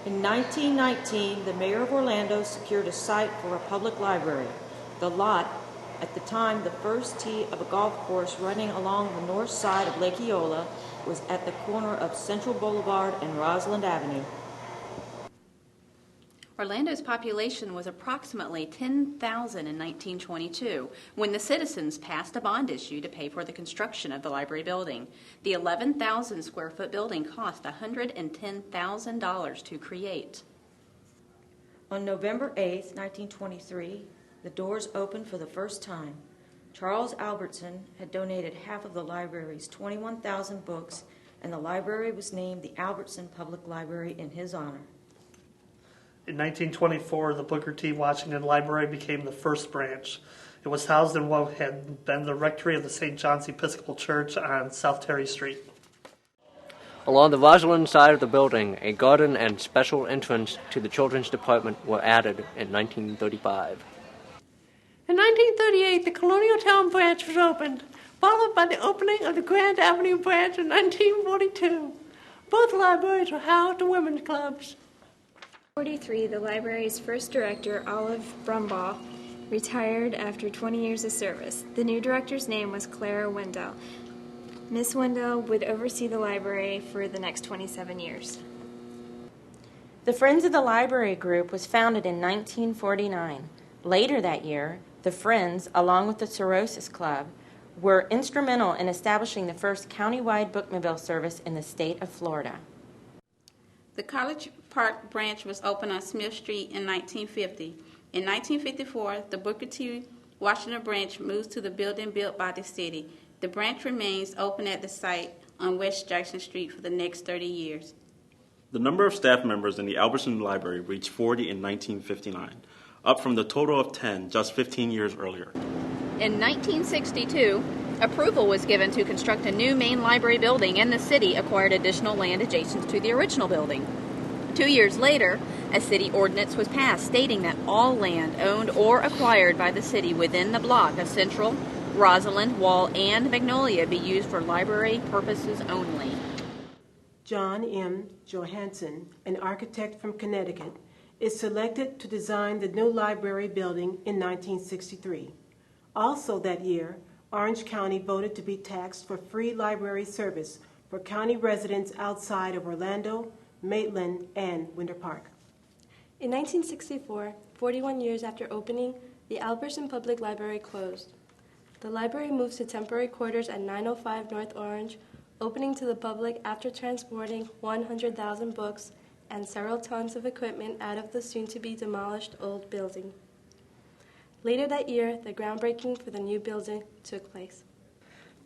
In 1919, the mayor of Orlando secured a site for a public library. The lot, at the time the first tee of a golf course running along the north side of Lake Eola, was at the corner of Central Boulevard and Rosalind Avenue. Orlando's population was approximately 10,000 in 1922 when the citizens passed a bond issue to pay for the construction of the library building. The 11,000 square foot building cost $110,000 to create. On November 8, 1923, the doors opened for the first time. Charles Albertson had donated half of the library's 21,000 books, and the library was named the Albertson Public Library in his honor. In 1924, the Booker T. Washington Library became the first branch. It was housed in what had been the rectory of the St. John's Episcopal Church on South Terry Street. Along the Rosalind side of the building, a garden and special entrance to the children's department were added in 1935. In 1938, the Colonial Town branch was opened, followed by the opening of the Grand Avenue branch in 1942. Both libraries were housed in women's clubs. In 1943, the library's first director, Olive Brumbaugh, retired after 20 years of service. The new director's name was Clara Wendell. Miss Wendell would oversee the library for the next 27 years. The Friends of the Library group was founded in 1949. Later that year, the Friends, along with the Cirrhosis Club, were instrumental in establishing the first countywide bookmobile service in the state of Florida. The College Park branch was opened on Smith Street in 1950. In 1954, the Booker T. Washington branch moves to the building built by the city. The branch remains open at the site on West Jackson Street for the next 30 years. The number of staff members in the Albertson Library reached 40 in 1959, up from the total of 10 just 15 years earlier. In 1962, approval was given to construct a new main library building, and the city acquired additional land adjacent to the original building. 2 years later, a city ordinance was passed stating that all land owned or acquired by the city within the block of Central, Rosalind, Wall, and Magnolia be used for library purposes only. John M. Johansson, an architect from Connecticut, is selected to design the new library building in 1963. Also that year, Orange County voted to be taxed for free library service for county residents outside of Orlando, Maitland, and Winter Park. In 1964, 41 years after opening, the Albertson Public Library closed. The library moved to temporary quarters at 905 North Orange, opening to the public after transporting 100,000 books and several tons of equipment out of the soon-to-be demolished old building. Later that year, the groundbreaking for the new building took place.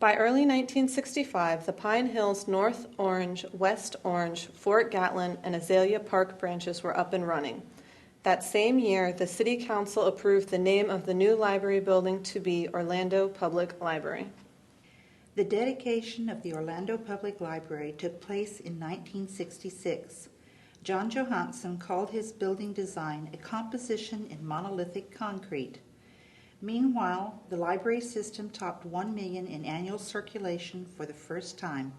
By early 1965, the Pine Hills, North Orange, West Orange, Fort Gatlin, and Azalea Park branches were up and running. That same year, the City Council approved the name of the new library building to be Orlando Public Library. The dedication of the Orlando Public Library took place in 1966. John Johansson called his building design a composition in monolithic concrete. Meanwhile, the library system topped 1 million in annual circulation for the first time.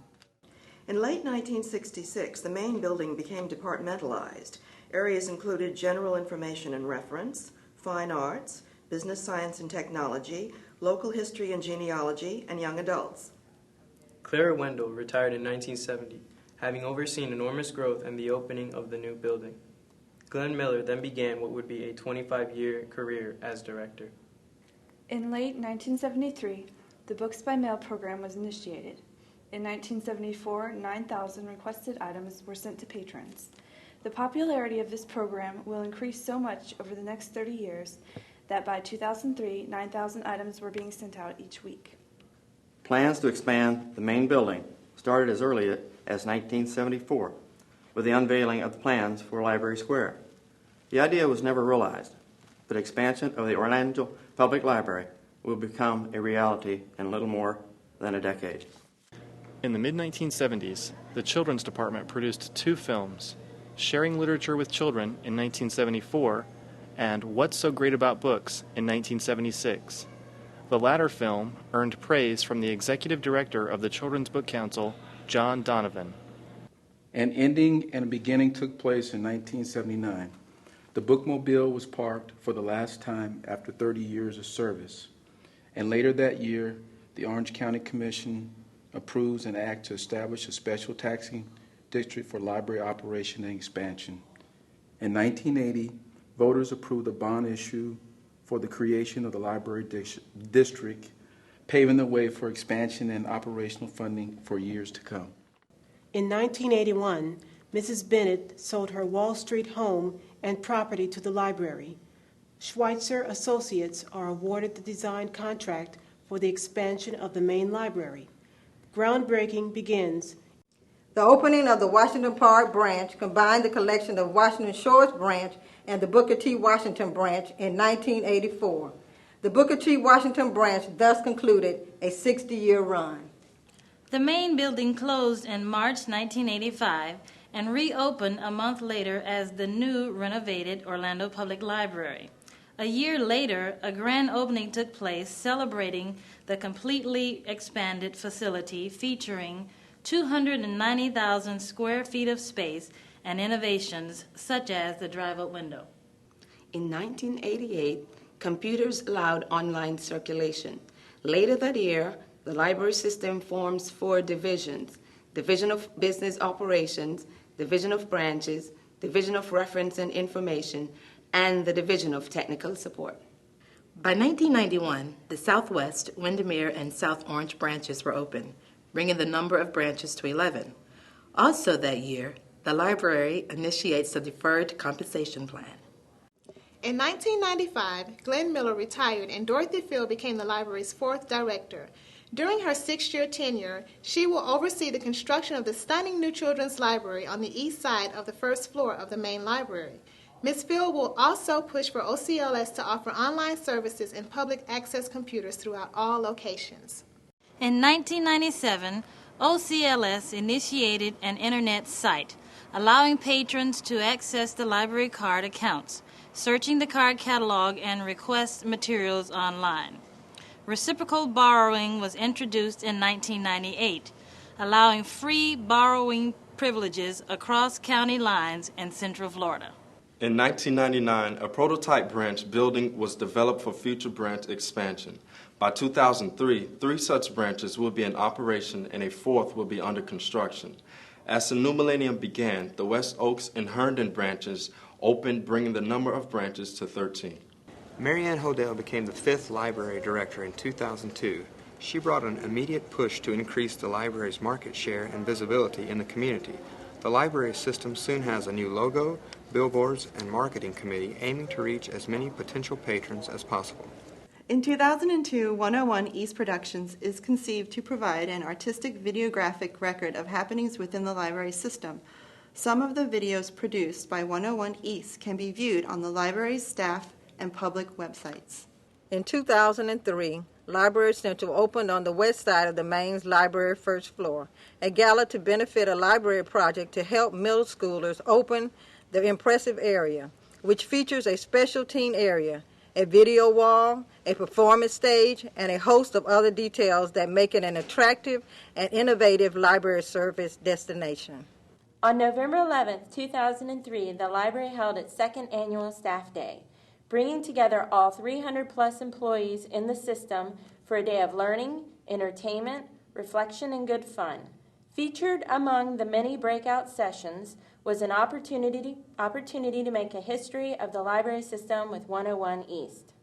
In late 1966, the main building became departmentalized. Areas included general information and reference, fine arts, business science and technology, local history and genealogy, and young adults. Clara Wendell retired in 1970, having overseen enormous growth and the opening of the new building. Glenn Miller then began what would be a 25-year career as director. In late 1973, the Books by Mail program was initiated. In 1974, 9,000 requested items were sent to patrons. The popularity of this program will increase so much over the next 30 years that by 2003, 9,000 items were being sent out each week. Plans to expand the main building started as early as 1974 with the unveiling of the plans for Library Square. The idea was never realized, but expansion of the Orlando Public Library will become a reality in little more than a decade. In the mid-1970s, the Children's Department produced 2 films, Sharing Literature with Children in 1974 and What's So Great About Books in 1976. The latter film earned praise from the executive director of the Children's Book Council, John Donovan. An ending and a beginning took place in 1979. The bookmobile was parked for the last time after 30 years of service. And later that year, the Orange County Commission approves an act to establish a special taxing district for library operation and expansion. In 1980, voters approved a bond issue for the creation of the library district, paving the way for expansion and operational funding for years to come. In 1981, Mrs. Bennett sold her Wall Street home and property to the library. Schweitzer Associates are awarded the design contract for the expansion of the main library. Groundbreaking begins. The opening of the Washington Park branch combined the collection of Washington Shores branch and the Booker T. Washington branch in 1984. The Booker T. Washington branch thus concluded a 60-year run. The main building closed in March 1985 and reopened a month later as the new renovated Orlando Public Library. A year later, a grand opening took place celebrating the completely expanded facility featuring 290,000 square feet of space and innovations such as the drive-up window. In 1988, computers allowed online circulation. Later that year, the library system forms 4 divisions: Division of Business Operations, Division of Branches, Division of Reference and Information, and the Division of Technical Support. By 1991, the Southwest, Windermere, and South Orange branches were open, bringing the number of branches to 11. Also that year, the library initiates the Deferred Compensation Plan. In 1995, Glenn Miller retired and Dorothy Field became the library's 4th director. During her 6-year tenure, she will oversee the construction of the stunning new children's library on the east side of the 1st floor of the main library. Ms. Field will also push for OCLS to offer online services and public access computers throughout all locations. In 1997, OCLS initiated an internet site, allowing patrons to access the library card accounts, searching the card catalog, and request materials online. Reciprocal borrowing was introduced in 1998, allowing free borrowing privileges across county lines in Central Florida. In 1999, a prototype branch building was developed for future branch expansion. By 2003, 3 such branches will be in operation and a 4th will be under construction. As the new millennium began, the West Oaks and Herndon branches opened, bringing the number of branches to 13. Mary Ann Hodell became the 5th library director in 2002. She brought an immediate push to increase the library's market share and visibility in the community. The library system soon has a new logo, billboards, and marketing committee aiming to reach as many potential patrons as possible. In 2002, 101 East Productions is conceived to provide an artistic videographic record of happenings within the library system. Some of the videos produced by 101 East can be viewed on the library's staff and public websites. In 2003, Library Central opened on the west side of the main library 1st floor. A gala to benefit a library project to help middle schoolers open the impressive area, which features a special teen area, a video wall, a performance stage, and a host of other details that make it an attractive and innovative library service destination. On November 11, 2003, the library held its 2nd annual Staff Day, bringing together all 300-plus employees in the system for a day of learning, entertainment, reflection, and good fun. Featured among the many breakout sessions was an opportunity to make a history of the library system with 101 East.